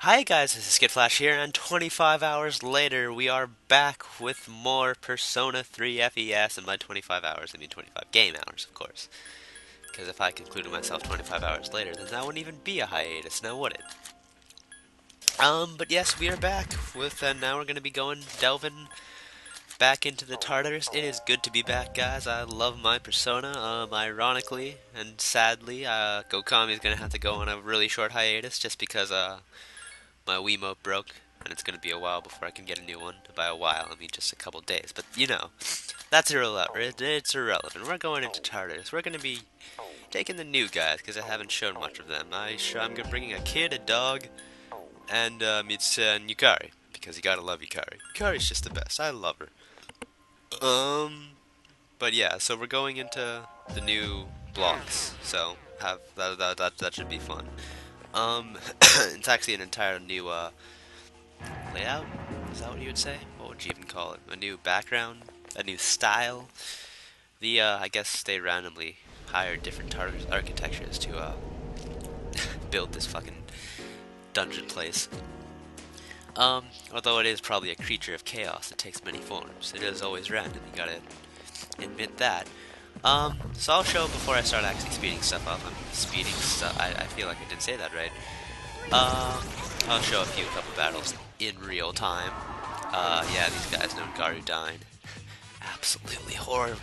Hi guys, this is skittflash here, and 25 hours later, we are back with more Persona 3 FES, and by 25 hours, I mean 25 game hours, of course. Because if I concluded myself 25 hours later, then that wouldn't even be a hiatus, now would it? But yes, we are back with, and now we're going to be delving back into the Tartarus. It is good to be back, guys. I love my Persona. Ironically and sadly, Gokami is going to have to go on a really short hiatus just because, my Wiimote broke, and it's going to be a while before I can get a new one. By a while, I mean just a couple days. But, that's irrelevant. It's irrelevant. We're going into Tartarus. We're going to be taking the new guys, because I haven't shown much of them. I'm bringing a kid, a dog, and Yukari, because you gotta love Yukari. Yukari's just the best. I love her. But yeah, so we're going into the new blocks, so that should be fun. It's actually an entire new layout. Is that what you would say? What would you even call it? A new background, a new style. I guess they randomly hired different Tartarus architectures to build this fucking dungeon place. Although it is probably a creature of chaos that takes many forms. It is always random. You gotta admit that. So I'll show before I start actually speeding stuff up. I'm speeding stuff. I feel like I didn't say that right. I'll show a couple battles in real time. Yeah, these guys know Garu dying. Absolutely horrid.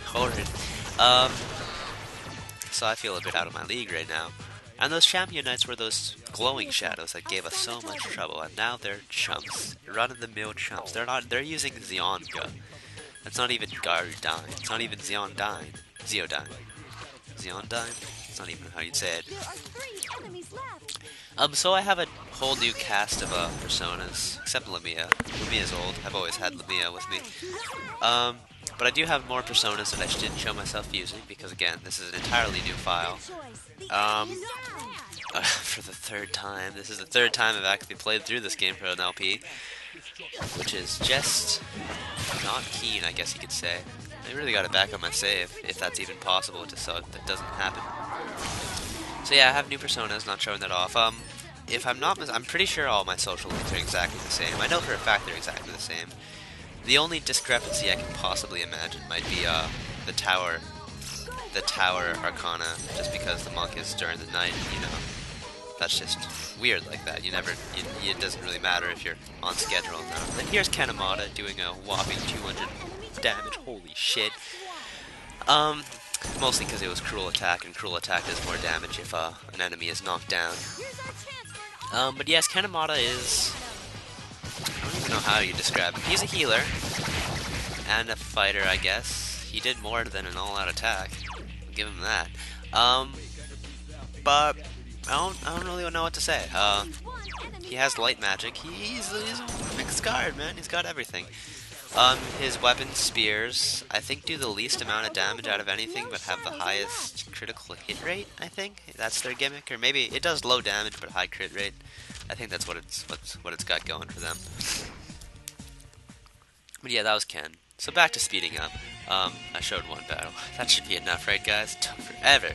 So I feel a bit out of my league right now. And those champion knights were those glowing shadows that gave us so much trouble, and now they're chumps. Run-of-the-mill chumps. They're using Xionga. That's not even Garu dying. It's not even Xeon dying. Zeo dying. Xeon dying? It's not even how you'd say it. So I have a whole new cast of personas, except Lamia. Lamia's old. I've always had Lamia with me. But I do have more personas that I didn't show myself using, because again, this is an entirely new file. For the third time. This is the third time I've actually played through this game for an LP, which is just not keen, I guess you could say. I really gotta back up my save, if that's even possible, just so that doesn't happen. So yeah, I have new personas, not showing that off. If I'm not, I'm pretty sure all my social links are exactly the same. I know for a fact they're exactly the same. The only discrepancy I can possibly imagine might be, the tower arcana, just because the monk is during the night, that's just weird like that. It doesn't really matter if you're on schedule or not. Then here's Kanemata doing a whopping 200 damage. Holy shit. Mostly because it was Cruel Attack, and Cruel Attack does more damage if an enemy is knocked down. But yes, Kanemata is... I don't even know how you describe him. He's a healer, and a fighter, I guess. He did more than an all-out attack. I'll give him that. But I don't really know what to say. He has light magic. He's a mixed guard, man. He's got everything. His weapons, spears, I think do the least amount of damage out of anything, but have the highest critical hit rate, I think. That's their gimmick. Or maybe it does low damage, but high crit rate. I think that's what it's got going for them. But yeah, that was Ken. So back to speeding up. I showed one battle. That should be enough, right, guys? It took forever.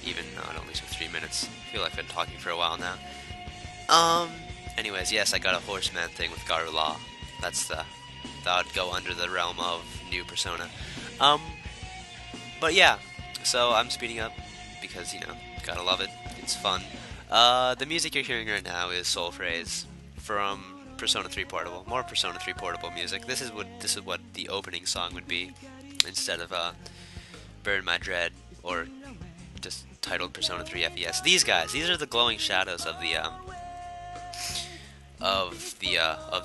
Even though it only took 3 minutes. I feel like I've been talking for a while now. Anyways, yes, I got a horseman thing with Garula. That would go under the realm of new Persona. But yeah, so I'm speeding up because, gotta love it. It's fun. The music you're hearing right now is Soul Phrase from Persona 3 Portable. More Persona 3 Portable music. This is what the opening song would be instead of Burn My Dread, or just titled Persona 3 FES. These are the glowing shadows of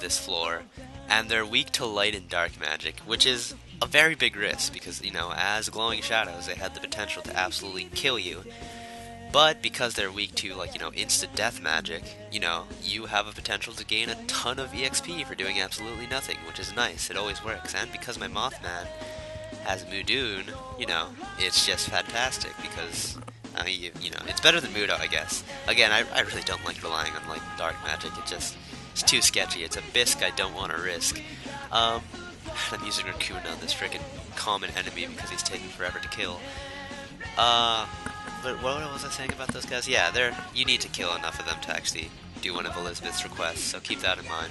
this floor, and they're weak to light and dark magic, which is a very big risk because, as glowing shadows, they had the potential to absolutely kill you. But because they're weak to, instant death magic, you have a potential to gain a ton of EXP for doing absolutely nothing, which is nice. It always works. And because my Mothman has Mudun, it's just fantastic because, it's better than Mudo, I guess. Again, I really don't like relying on, dark magic. It's too sketchy. It's a bisque I don't want to risk. I'm using Raccoon on this freaking common enemy because he's taking forever to kill. But what was I saying about those guys? Yeah, you need to kill enough of them to actually do one of Elizabeth's requests, so keep that in mind.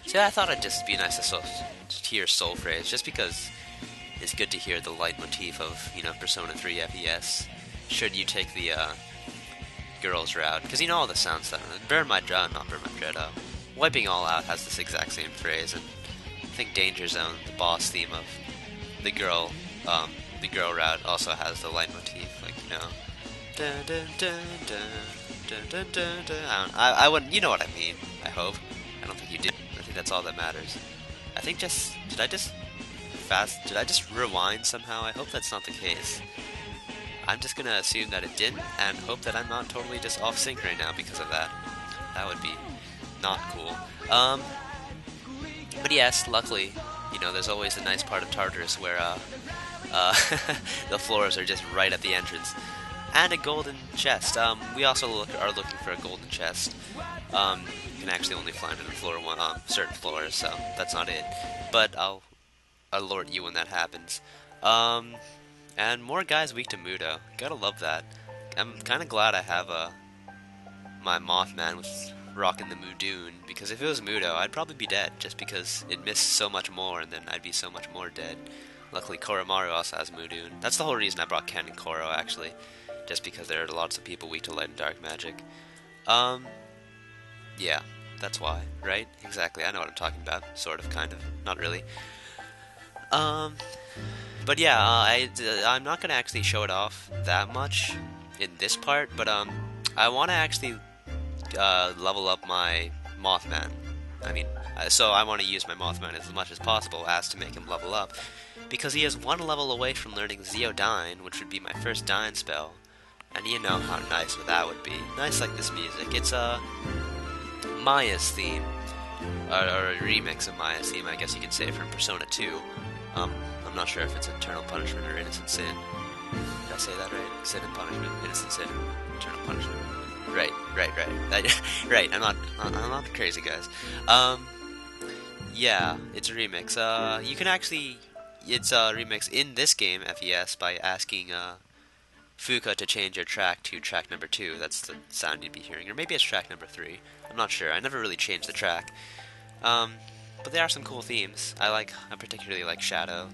So yeah, I thought it'd just be nice to hear Soul Phrase, just because it's good to hear the leitmotif of, Persona 3 FES, should you take the, girls route, because all the sounds that, not Burn My Dread, Wiping All Out has this exact same phrase, and I think Danger Zone, the boss theme of the girl route, also has the leitmotif, like, dun dun dun dun dun dun dun. I wouldn't, you know what I mean, I hope. I don't think you did. I think that's all that matters. I think did I just rewind somehow? I hope that's not the case. I'm just gonna assume that it didn't, and hope that I'm not totally just off sync right now because of that. That would be not cool. But yes, luckily, there's always a nice part of Tartarus where, the floors are just right at the entrance. And a golden chest. We also are looking for a golden chest. You can actually only find it on floor one, certain floors, so that's not it. But I'll alert you when that happens. And more guys weak to Mudo. Gotta love that. I'm kind of glad I have my Mothman with rocking the Mudoon, because if it was Mudo, I'd probably be dead, just because it missed so much more, and then I'd be so much more dead. Luckily, Koromaru also has Mudoon. That's the whole reason I brought Ken and Koro, actually, just because there are lots of people weak to light and dark magic. Yeah, that's why, right? Exactly, I know what I'm talking about, sort of, kind of, not really. But yeah, I'm not gonna actually show it off that much in this part, but I want to actually level up my Mothman. So I want to use my Mothman as much as possible as to make him level up, because he is one level away from learning Zeodyne, which would be my first Dyne spell, and you know how nice that would be. Nice like this music. It's Maya's theme, or a remix of Maya's theme, I guess you could say, from Persona 2. I'm not sure if it's Eternal Punishment or Innocent Sin. Did I say that right? Sin and Punishment, Innocent Sin, Eternal Punishment. Right. Right. I'm not crazy, guys. Yeah, it's a remix. You can actually, it's a remix in this game, FES, by asking Fuka to change your track to track number 2. That's the sound you'd be hearing, or maybe it's track number 3. I'm not sure. I never really changed the track. But there are some cool themes. I particularly like Shadow,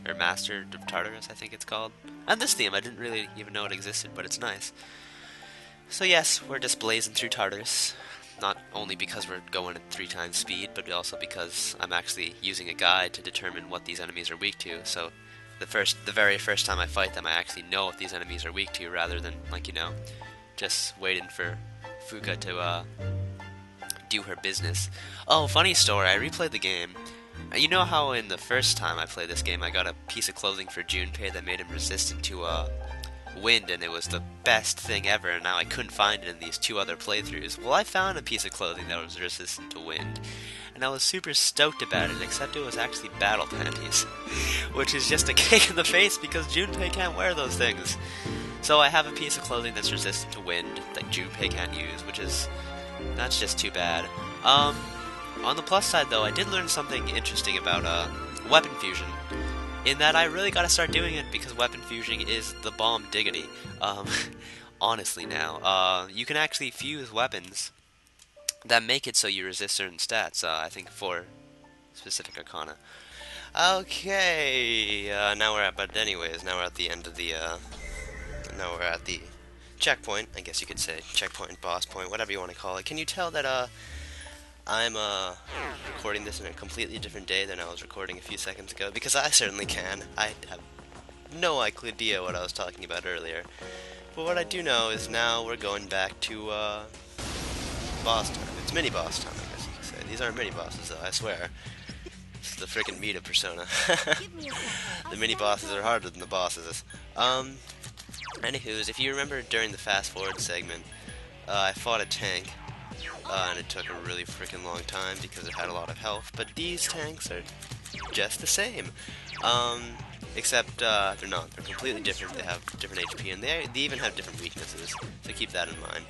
or Master of Tartarus, I think it's called. And this theme, I didn't really even know it existed, but it's nice. So yes, we're just blazing through Tartarus. Not only because we're going at 3 times speed, but also because I'm actually using a guide to determine what these enemies are weak to. So the very first time I fight them, I actually know what these enemies are weak to, rather than, just waiting for Fuka to, do her business. Oh, funny story, I replayed the game. You know how in the first time I played this game, I got a piece of clothing for Junpei that made him resistant to, wind, and it was the best thing ever, and now I couldn't find it in these 2 other playthroughs. Well, I found a piece of clothing that was resistant to wind, and I was super stoked about it, except it was actually battle panties, which is just a kick in the face, because Junpei can't wear those things. So I have a piece of clothing that's resistant to wind that Junpei can't use, that's just too bad. On the plus side, though, I did learn something interesting about, weapon fusion, in that I really gotta start doing it, because weapon fusion is the bomb diggity. Honestly now, you can actually fuse weapons that make it so you resist certain stats, I think 4 specific arcana. Okay, now we're at the end of the, now we're at the checkpoint, I guess you could say, checkpoint, boss point, whatever you want to call it. Can you tell that, I'm recording this in a completely different day than I was recording a few seconds ago? Because I certainly can. I have no idea what I was talking about earlier. But what I do know is now we're going back to boss time. It's mini boss time, I guess you could say. These aren't mini bosses, though, I swear. It's the freaking meat of Persona. The mini bosses are harder than the bosses. Anywho's, if you remember during the fast forward segment, I fought a tank. And it took a really freaking long time because it had a lot of health, but these tanks are just the same. Except they're not. They're completely different. They have different HP, and they even have different weaknesses, so keep that in mind.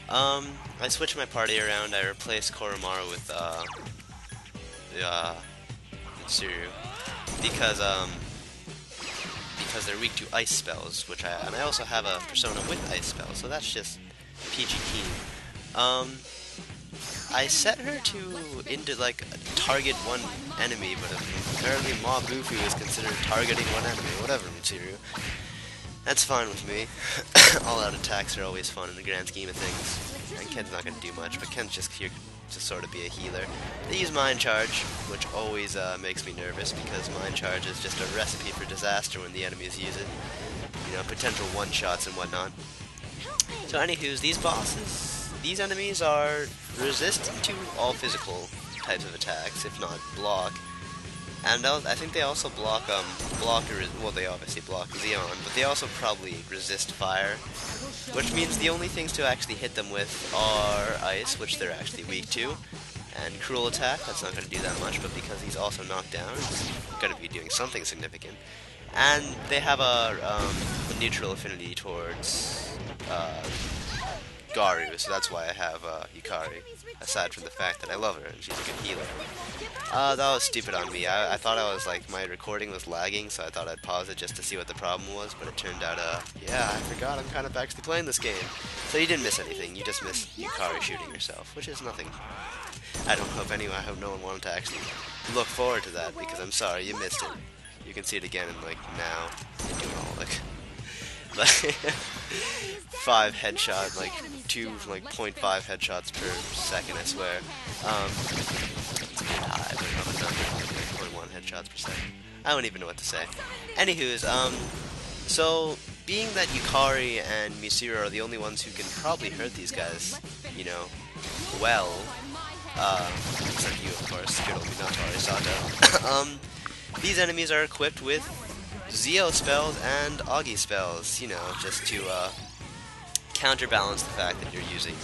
I switched my party around. I replaced Koromaru with Mitsuru because they're weak to ice spells, and I also have a persona with ice spells, so that's just PG keen. I set her to into like target one enemy, but apparently Mabufu is considered targeting one enemy. Whatever, Mitsuru. That's fine with me. All-out attacks are always fun in the grand scheme of things. And Ken's not going to do much, but Ken's just here to sort of be a healer. They use Mind Charge, which always makes me nervous, because Mind Charge is just a recipe for disaster when the enemies use it. You know, potential one-shots and whatnot. So anywho's, these bosses, these enemies are resistant to all physical types of attacks, if not block. And I think they also block, well, they obviously block Xeon, but they also probably resist fire, which means the only things to actually hit them with are ice, which they're actually weak to, and cruel attack, that's not going to do that much, but because he's also knocked down, it's going to be doing something significant. And they have a neutral affinity towards Garu, so that's why I have Yukari, aside from the fact that I love her and she's a good healer. That was stupid on me. I thought I was like, my recording was lagging, so I thought I'd pause it just to see what the problem was, but it turned out, yeah, I forgot I'm kind of actually playing this game. So you didn't miss anything, you just missed Yukari shooting herself, which is nothing. I hope no one wanted to actually look forward to that, because I'm sorry, you missed it. You can see it again in, like, now. You're doing all, like 5 headshot, like 0.5 headshots per second, I swear. It's a bit high, but not 0.1 headshots per second. I don't even know what to say. Anywho's, so being that Yukari and Mitsuru are the only ones who can probably hurt these guys, you know, well, except you, of course, good old Minato Sato. These enemies are equipped with Zeo spells and Augie spells, you know, just to counterbalance the fact that you're using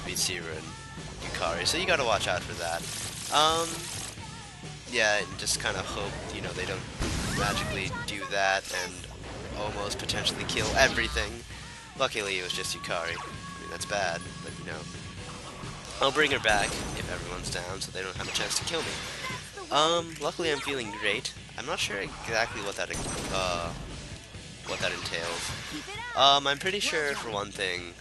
Mitsuru and Yukari, so you gotta watch out for that. Yeah, and just kind of hope, you know, they don't magically do that and almost potentially kill everything. Luckily, it was just Yukari. I mean, that's bad, but, you know. I'll bring her back if everyone's down, so they don't have a chance to kill me. Luckily I'm feeling great. I'm not sure exactly what that entails. I'm pretty sure, for one thing,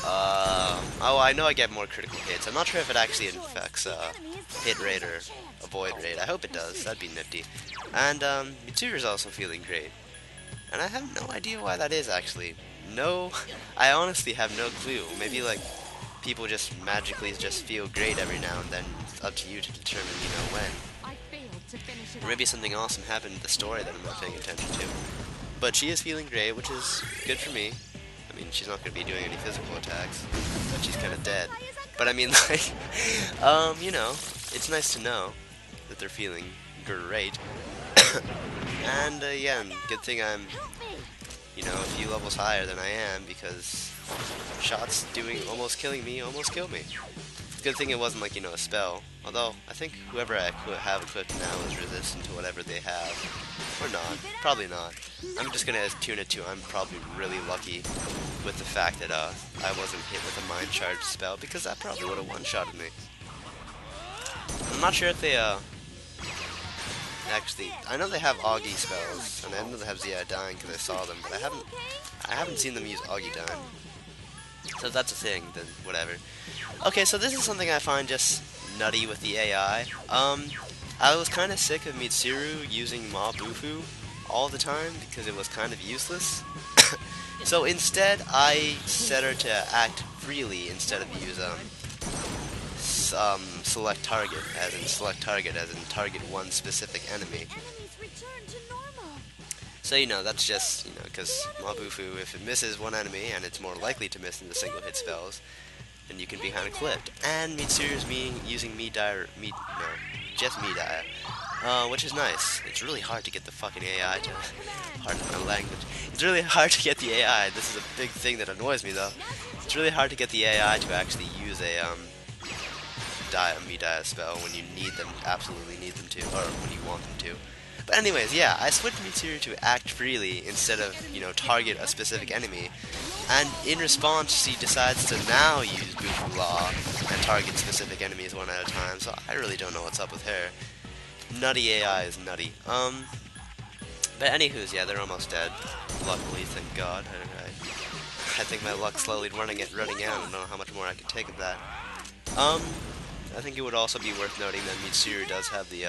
oh, I know I get more critical hits. I'm not sure if it actually affects, hit rate or avoid rate. I hope it does. That'd be nifty. And, Mitsuru's also feeling great. And I have no idea why that is, actually. No, I honestly have no clue. Maybe, like, people just magically just feel great every now and then. It's up to you to determine, you know, when. Or maybe something awesome happened in the story that I'm not paying attention to. But she is feeling great, which is good for me. I mean, she's not going to be doing any physical attacks, but she's kind of dead. But I mean, like, you know, it's nice to know that they're feeling great. And, yeah, good thing I'm, you know, a few levels higher than I am, because shots almost killing me almost killed me. Good thing it wasn't like, you know, a spell. Although, I think whoever I have equipped now is resistant to whatever they have. Or not. Probably not. I'm just gonna tune it to I'm probably really lucky with the fact that I wasn't hit with a Mind Charge spell, because that probably would have one-shotted me. I'm not sure if they, actually, I know they have Augie spells, and I know they have Zia dying because I saw them, but I haven't seen them use Augie dying. So if that's a thing, then whatever. Okay, so this is something I find just nutty with the AI. I was kind of sick of Mitsuru using Mabufu all the time because it was kind of useless. So instead, I set her to act freely instead of use select target, as in target one specific enemy. So, you know, that's just, you know, because Mabufu, if it misses one enemy, and it's more likely to miss in the single hit spells, then you can be kind of clipped. And Mitsuru's using just Midaya, which is nice. It's really hard to get the fucking AI to, pardon my language, it's really hard to get the AI, this is a big thing that annoys me though, it's really hard to get the AI to actually use a, Midaya spell when you absolutely need them to, or when you want them to. But anyways, yeah, I switched Mitsuru to act freely instead of, you know, target a specific enemy. And in response, she decides to now use Bufu Law and target specific enemies one at a time, so I really don't know what's up with her. Nutty AI is nutty. But anywho's, yeah, they're almost dead. Luckily, thank God. I think my luck's slowly running out. I don't know how much more I can take of that. I think it would also be worth noting that Mitsuru does have the,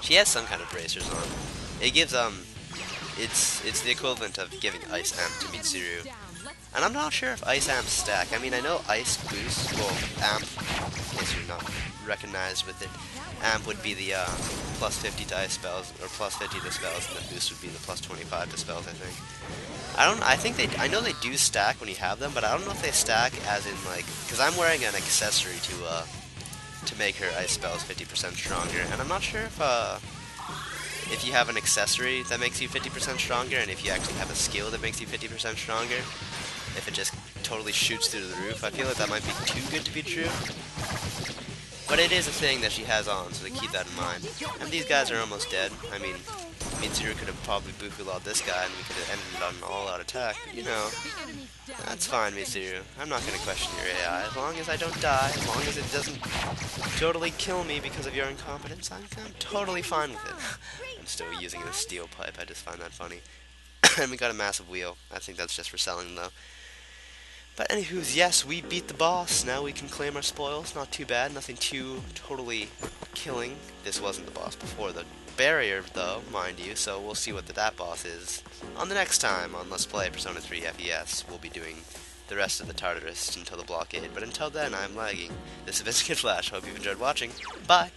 she has some kind of bracers on. It gives, it's the equivalent of giving Ice Amp to Mitsuru. And I'm not sure if Ice Amps stack. I mean, I know Ice Boost, well, Amp, in case you're not recognized with it, Amp would be the plus 50 to Ice spells, or plus 50 to spells, and the Boost would be the plus 25 to spells, I think. I know they do stack when you have them, but I don't know if they stack as in, like, because I'm wearing an accessory to make her Ice spells 50% stronger, and I'm not sure if you have an accessory that makes you 50% stronger, and if you actually have a skill that makes you 50% stronger, if it just totally shoots through the roof. I feel like that might be too good to be true. But it is a thing that she has on, so keep that in mind. And these guys are almost dead. I mean, Mitsuru could have probably boofulawed this guy, and we could have ended it on an all-out attack. But, you know, that's fine, Mitsuru. I'm not going to question your AI. As long as I don't die, as long as it doesn't totally kill me because of your incompetence, I'm totally fine with it. I'm still using the steel pipe. I just find that funny. And we got a massive wheel. I think that's just for selling, though. But anywho's, yes, we beat the boss. Now we can claim our spoils. Not too bad. Nothing too totally killing. This wasn't the boss before the barrier, though, mind you. So we'll see what that boss is on the next time on Let's Play Persona 3 FES. We'll be doing the rest of the Tartarus until the blockade. But until then, I'm lagging. This has been skittflash. Hope you've enjoyed watching. Bye!